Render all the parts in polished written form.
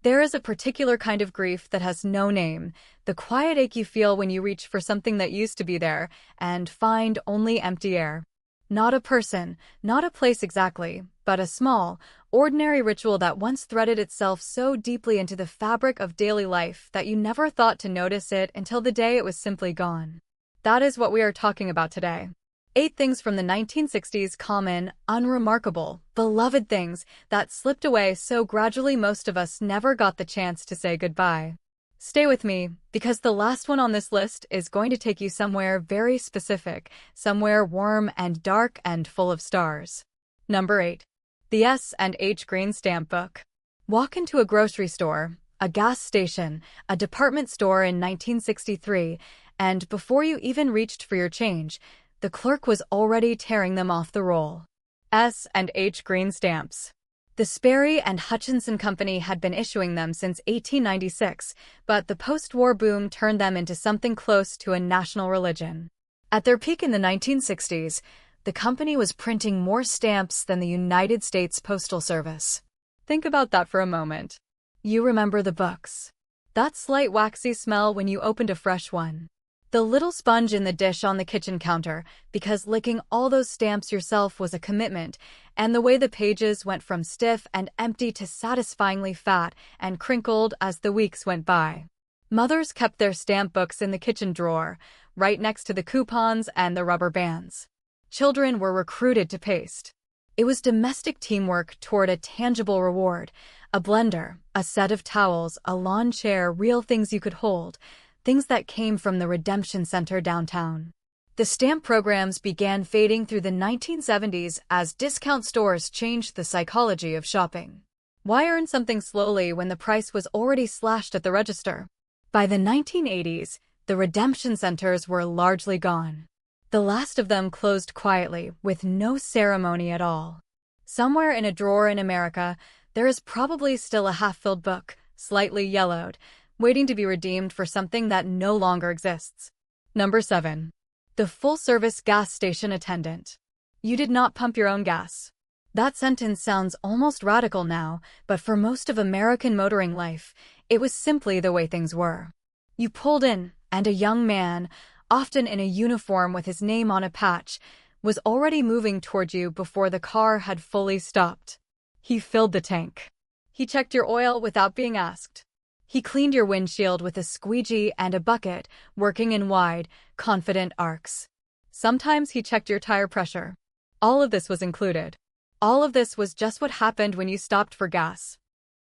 There is a particular kind of grief that has no name, the quiet ache you feel when you reach for something that used to be there and find only empty air. Not a person, not a place exactly, but a small, ordinary ritual that once threaded itself so deeply into the fabric of daily life that you never thought to notice it until the day it was simply gone. That is what we are talking about today. 8 things from the 1960s, common, unremarkable, beloved things that slipped away so gradually most of us never got the chance to say goodbye. Stay with me, because the last one on this list is going to take you somewhere very specific, somewhere warm and dark and full of stars. Number 8. The S&H Green Stamp Book. Walk into a grocery store, a gas station, a department store in 1963, and before you even reached for your change, the clerk was already tearing them off the roll. S&H Green Stamps. The Sperry and Hutchinson Company had been issuing them since 1896, but the post-war boom turned them into something close to a national religion. At their peak in the 1960s, the company was printing more stamps than the United States Postal Service. Think about that for a moment. You remember the books. That slight waxy smell when you opened a fresh one. The little sponge in the dish on the kitchen counter, because licking all those stamps yourself was a commitment, and the way the pages went from stiff and empty to satisfyingly fat and crinkled as the weeks went by. Mothers kept their stamp books in the kitchen drawer, right next to the coupons and the rubber bands. Children were recruited to paste. It was domestic teamwork toward a tangible reward, a blender, a set of towels, a lawn chair, real things you could hold, things that came from the Redemption Center downtown. The stamp programs began fading through the 1970s as discount stores changed the psychology of shopping. Why earn something slowly when the price was already slashed at the register? By the 1980s, the Redemption Centers were largely gone. The last of them closed quietly, with no ceremony at all. Somewhere in a drawer in America, there is probably still a half-filled book, slightly yellowed, waiting to be redeemed for something that no longer exists. Number 7. The full-service gas station attendant. You did not pump your own gas. That sentence sounds almost radical now, but for most of American motoring life, it was simply the way things were. You pulled in, and a young man, often in a uniform with his name on a patch, was already moving toward you before the car had fully stopped. He filled the tank. He checked your oil without being asked. He cleaned your windshield with a squeegee and a bucket, working in wide, confident arcs. Sometimes he checked your tire pressure. All of this was included. All of this was just what happened when you stopped for gas.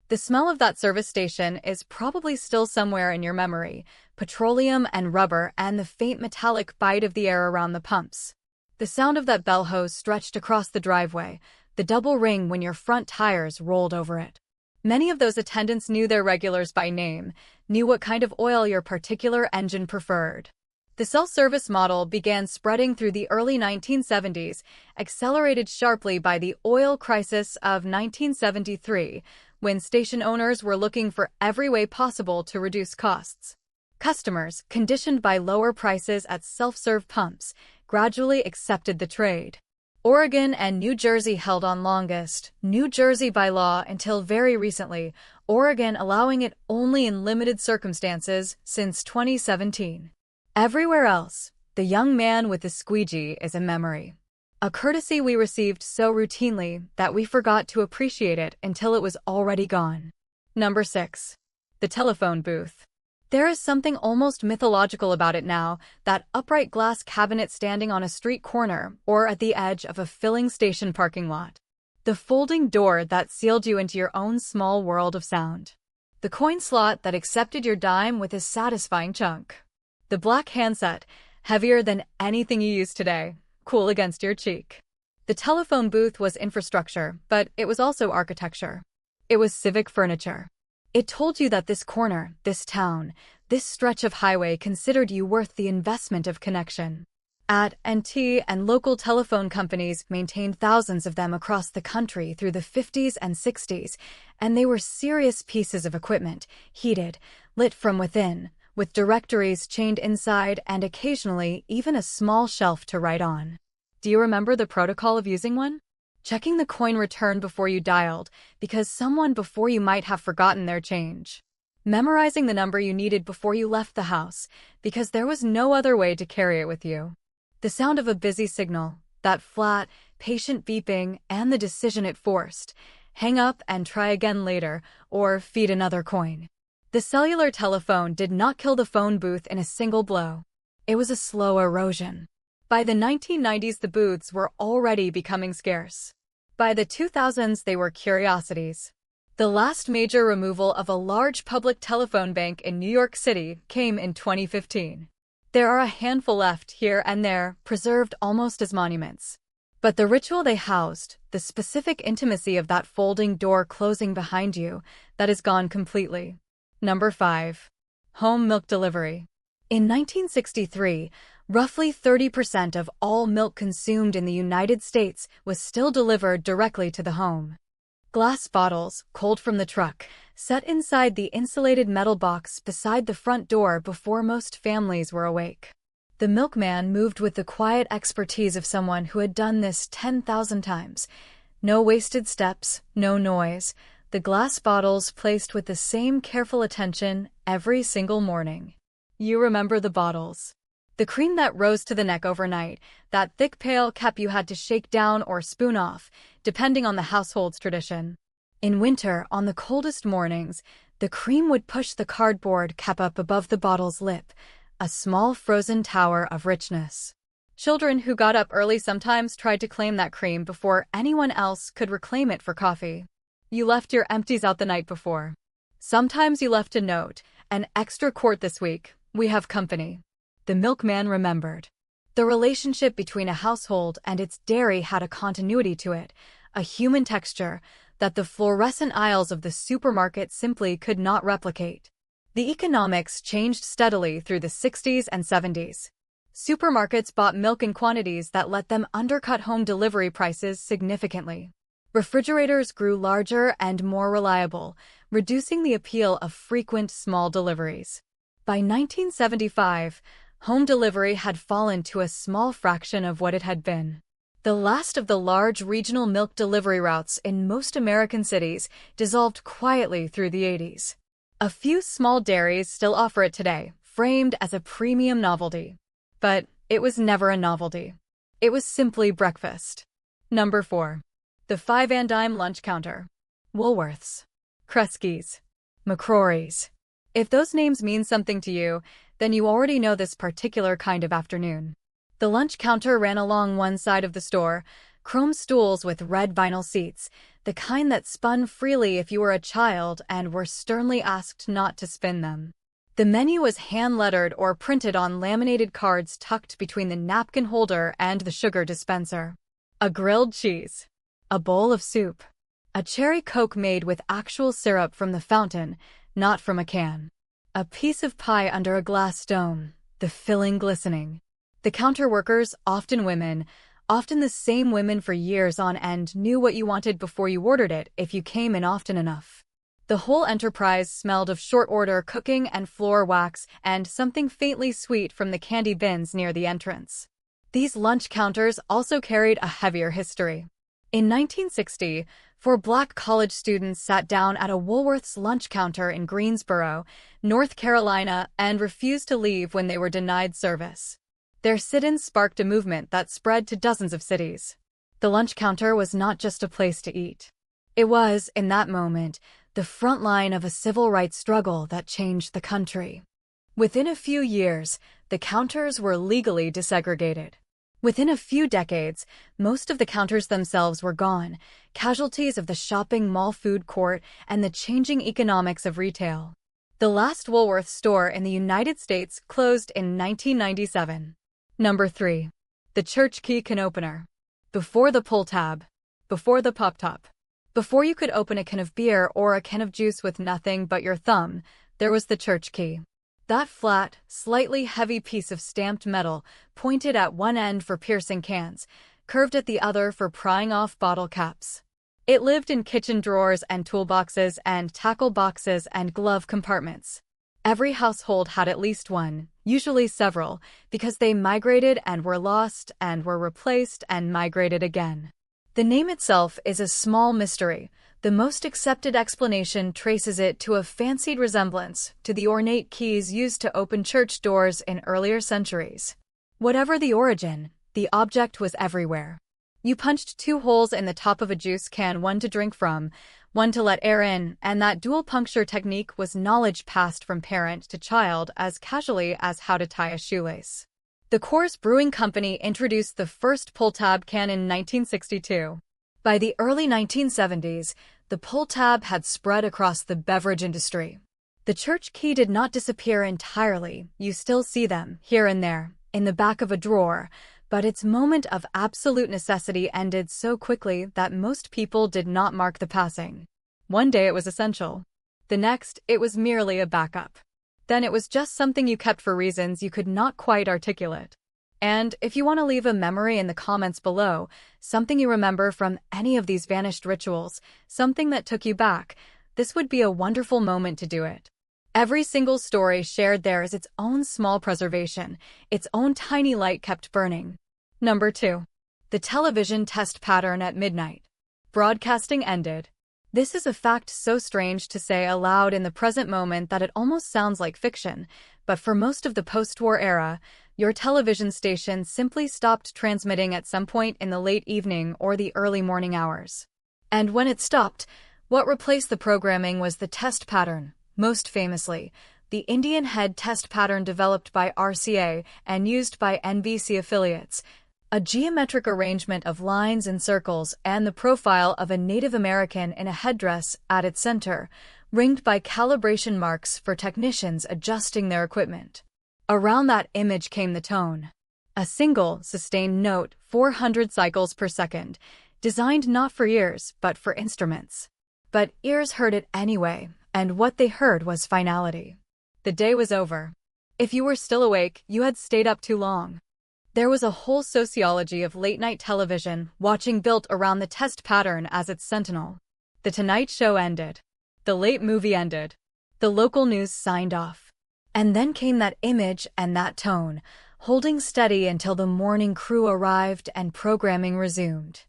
The smell of that service station is probably still somewhere in your memory, petroleum and rubber and the faint metallic bite of the air around the pumps. The sound of that bell hose stretched across the driveway, the double ring when your front tires rolled over it. Many of those attendants knew their regulars by name, knew what kind of oil your particular engine preferred. The self-service model began spreading through the early 1970s, accelerated sharply by the oil crisis of 1973, when station owners were looking for every way possible to reduce costs. Customers, conditioned by lower prices at self-serve pumps, gradually accepted the trade. Oregon and New Jersey held on longest, New Jersey by law until very recently, Oregon allowing it only in limited circumstances since 2017. Everywhere else, the young man with the squeegee is a memory. A courtesy we received so routinely that we forgot to appreciate it until it was already gone. Number 6. The telephone booth. There is something almost mythological about it now, that upright glass cabinet standing on a street corner or at the edge of a filling station parking lot. The folding door that sealed you into your own small world of sound. The coin slot that accepted your dime with a satisfying chunk. The black handset, heavier than anything you use today, cool against your cheek. The telephone booth was infrastructure, but it was also architecture. It was civic furniture. It told you that this corner, this town, this stretch of highway considered you worth the investment of connection. AT&T and local telephone companies maintained thousands of them across the country through the 50s and 60s, and they were serious pieces of equipment, heated, lit from within, with directories chained inside and occasionally even a small shelf to write on. Do you remember the protocol of using one? checking the coin return before you dialed, because someone before you might have forgotten their change. Memorizing the number you needed before you left the house, because there was no other way to carry it with you. The sound of a busy signal, that flat, patient beeping, and the decision it forced. Hang up and try again later, or feed another coin. The cellular telephone did not kill the phone booth in a single blow. It was a slow erosion. By the 1990s, the booths were already becoming scarce. By the 2000s, they were curiosities. The last major removal of a large public telephone bank in New York City came in 2015. There are a handful left here and there, preserved almost as monuments. But the ritual they housed, the specific intimacy of that folding door closing behind you, that is gone completely. Number 5. Home milk delivery. In 1963, roughly 30% of all milk consumed in the United States was still delivered directly to the home. Glass bottles, cold from the truck, set inside the insulated metal box beside the front door before most families were awake. The milkman moved with the quiet expertise of someone who had done this 10,000 times. No wasted steps, no noise, the glass bottles placed with the same careful attention every single morning. You remember the bottles. The cream that rose to the neck overnight, that thick pale cap you had to shake down or spoon off, depending on the household's tradition. In winter, on the coldest mornings, the cream would push the cardboard cap up above the bottle's lip, a small frozen tower of richness. Children who got up early sometimes tried to claim that cream before anyone else could reclaim it for coffee. You left your empties out the night before. Sometimes you left a note, an extra quart this week, we have company. The milkman remembered. The relationship between a household and its dairy had a continuity to it, a human texture that the fluorescent aisles of the supermarket simply could not replicate. The economics changed steadily through the 60s and 70s. Supermarkets bought milk in quantities that let them undercut home delivery prices significantly. Refrigerators grew larger and more reliable, reducing the appeal of frequent small deliveries. By 1975, home delivery had fallen to a small fraction of what it had been. The last of the large regional milk delivery routes in most American cities dissolved quietly through the 80s. A few small dairies still offer it today, framed as a premium novelty. But it was never a novelty. It was simply breakfast. Number 4. The 5-and-dime lunch counter. Woolworths. Kresge's. McCrory's. If those names mean something to you, then you already know this particular kind of afternoon. The lunch counter ran along one side of the store, chrome stools with red vinyl seats, the kind that spun freely if you were a child and were sternly asked not to spin them. The menu was hand-lettered or printed on laminated cards tucked between the napkin holder and the sugar dispenser. A grilled cheese. A bowl of soup. A cherry Coke made with actual syrup from the fountain, not from a can. A piece of pie under a glass dome, the filling glistening. The counter workers, often women, often the same women for years on end, knew what you wanted before you ordered it if you came in often enough. The whole enterprise smelled of short-order cooking and floor wax and something faintly sweet from the candy bins near the entrance. These lunch counters also carried a heavier history. In 1960, 4 Black college students sat down at a Woolworth's lunch counter in Greensboro, North Carolina, and refused to leave when they were denied service. Their sit-in sparked a movement that spread to dozens of cities. The lunch counter was not just a place to eat. It was, in that moment, the front line of a civil rights struggle that changed the country. Within a few years, the counters were legally desegregated. Within a few decades, most of the counters themselves were gone, casualties of the shopping mall food court and the changing economics of retail. The last Woolworth store in the United States closed in 1997. Number 3. The church key can opener. Before the pull tab. Before the pop top. Before you could open a can of beer or a can of juice with nothing but your thumb, there was the church key. That flat, slightly heavy piece of stamped metal, pointed at one end for piercing cans, curved at the other for prying off bottle caps. It lived in kitchen drawers and toolboxes and tackle boxes and glove compartments. Every household had at least one, usually several, because they migrated and were lost and were replaced and migrated again. The name itself is a small mystery. The most accepted explanation traces it to a fancied resemblance to the ornate keys used to open church doors in earlier centuries. Whatever the origin, the object was everywhere. You punched 2 holes in the top of a juice can, one to drink from, one to let air in, and that dual puncture technique was knowledge passed from parent to child as casually as how to tie a shoelace. The Coors Brewing Company introduced the first pull-tab can in 1962. By the early 1970s, the pull-tab had spread across the beverage industry. The church key did not disappear entirely. You still see them, here and there, in the back of a drawer, but its moment of absolute necessity ended so quickly that most people did not mark the passing. One day it was essential. The next, it was merely a backup. Then it was just something you kept for reasons you could not quite articulate. And if you want to leave a memory in the comments below, something you remember from any of these vanished rituals, something that took you back, this would be a wonderful moment to do it. Every single story shared there is its own small preservation, its own tiny light kept burning. Number 2. The television test pattern at midnight. Broadcasting ended. This is a fact so strange to say aloud in the present moment that it almost sounds like fiction, but for most of the post-war era, your television station simply stopped transmitting at some point in the late evening or the early morning hours. And when it stopped, what replaced the programming was the test pattern. Most famously, the Indian head test pattern developed by RCA and used by NBC affiliates, a geometric arrangement of lines and circles and the profile of a Native American in a headdress at its center, ringed by calibration marks for technicians adjusting their equipment. Around that image came the tone. A single, sustained note, 400 cycles per second, designed not for ears but for instruments. But ears heard it anyway, and what they heard was finality. The day was over. If you were still awake, you had stayed up too long. There was a whole sociology of late-night television watching built around the test pattern as its sentinel. The Tonight Show ended. The late movie ended. The local news signed off. And then came that image and that tone, holding steady until the morning crew arrived and programming resumed.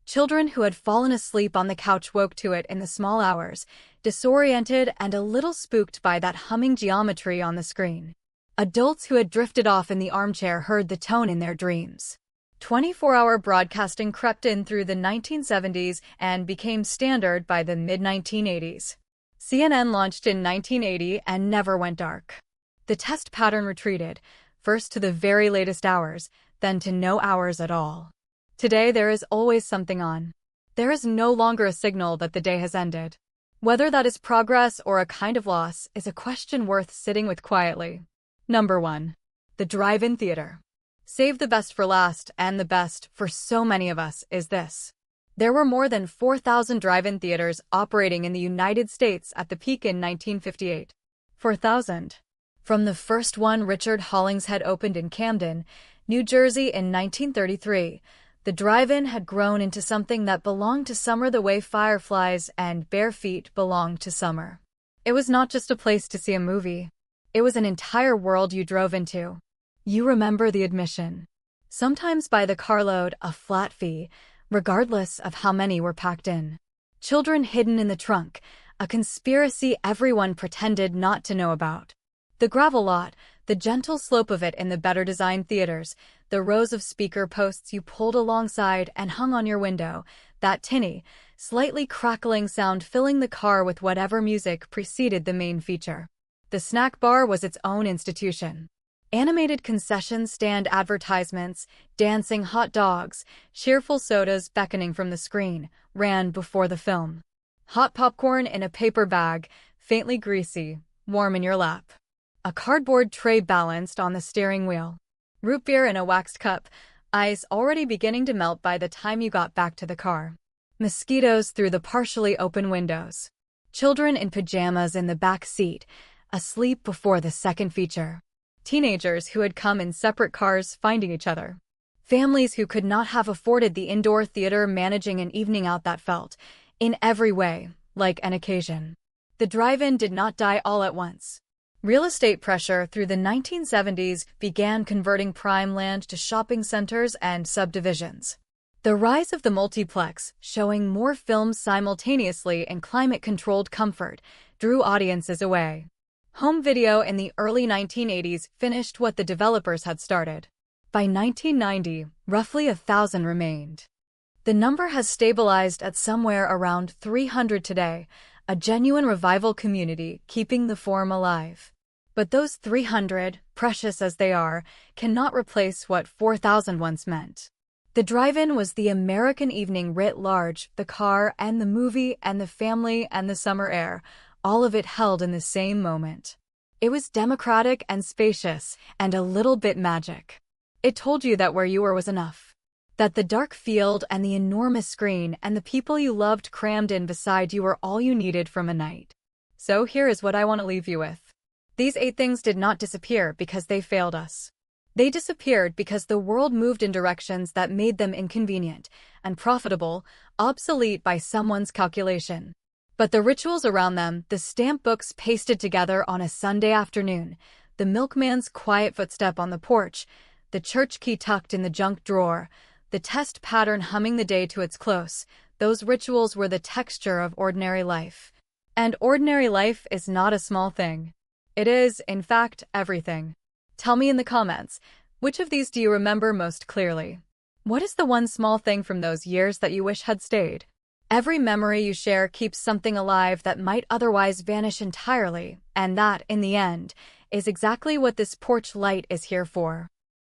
Children who had fallen asleep on the couch woke to it in the small hours, disoriented and a little spooked by that humming geometry on the screen. Adults who had drifted off in the armchair heard the tone in their dreams. 24-hour broadcasting crept in through the 1970s and became standard by the mid-1980s. CNN launched in 1980 and never went dark. The test pattern retreated, first to the very latest hours, then to no hours at all. Today there is always something on. There is no longer a signal that the day has ended. Whether that is progress or a kind of loss is a question worth sitting with quietly. Number 1. The drive-in theater. Save the best for last, and the best, for so many of us, is this. There were more than 4,000 drive-in theaters operating in the United States at the peak in 1958. 4,000. From the first one Richard Hollingshead opened in Camden, New Jersey in 1933, the drive-in had grown into something that belonged to summer the way fireflies and bare feet belonged to summer. It was not just a place to see a movie. It was an entire world you drove into. You remember the admission. Sometimes by the carload, a flat fee, regardless of how many were packed in. Children hidden in the trunk, a conspiracy everyone pretended not to know about. The gravel lot, the gentle slope of it in the better-designed theaters, the rows of speaker posts you pulled alongside and hung on your window, that tinny, slightly crackling sound filling the car with whatever music preceded the main feature. The snack bar was its own institution. Animated concession stand advertisements, dancing hot dogs, cheerful sodas beckoning from the screen, ran before the film. Hot popcorn in a paper bag, faintly greasy, warm in your lap. A cardboard tray balanced on the steering wheel. Root beer in a waxed cup, ice already beginning to melt by the time you got back to the car. Mosquitoes through the partially open windows. Children in pajamas in the back seat, asleep before the second feature. Teenagers who had come in separate cars finding each other. Families who could not have afforded the indoor theater managing an evening out that felt, in every way, like an occasion. The drive-in did not die all at once. Real estate pressure through the 1970s began converting prime land to shopping centers and subdivisions. The rise of the multiplex, showing more films simultaneously in climate-controlled comfort, drew audiences away. Home video in the early 1980s finished what the developers had started. By 1990, roughly 1,000 remained. The number has stabilized at somewhere around 300 today, a genuine revival community keeping the form alive. But those 300, precious as they are, cannot replace what 4,000 once meant. The drive-in was the American evening writ large, the car and the movie and the family and the summer air, all of it held in the same moment. It was democratic and spacious, and a little bit magic. It told you that where you were was enough. That the dark field and the enormous screen and the people you loved crammed in beside you were all you needed from a night. So here is what I want to leave you with. These 8 things did not disappear because they failed us. They disappeared because the world moved in directions that made them inconvenient, unprofitable, obsolete by someone's calculation. But the rituals around them, the stamp books pasted together on a Sunday afternoon, the milkman's quiet footstep on the porch, the church key tucked in the junk drawer, the test pattern humming the day to its close, those rituals were the texture of ordinary life. And ordinary life is not a small thing. It is, in fact, everything. Tell me in the comments, which of these do you remember most clearly? What is the one small thing from those years that you wish had stayed? Every memory you share keeps something alive that might otherwise vanish entirely, and that, in the end, is exactly what this porch light is here for.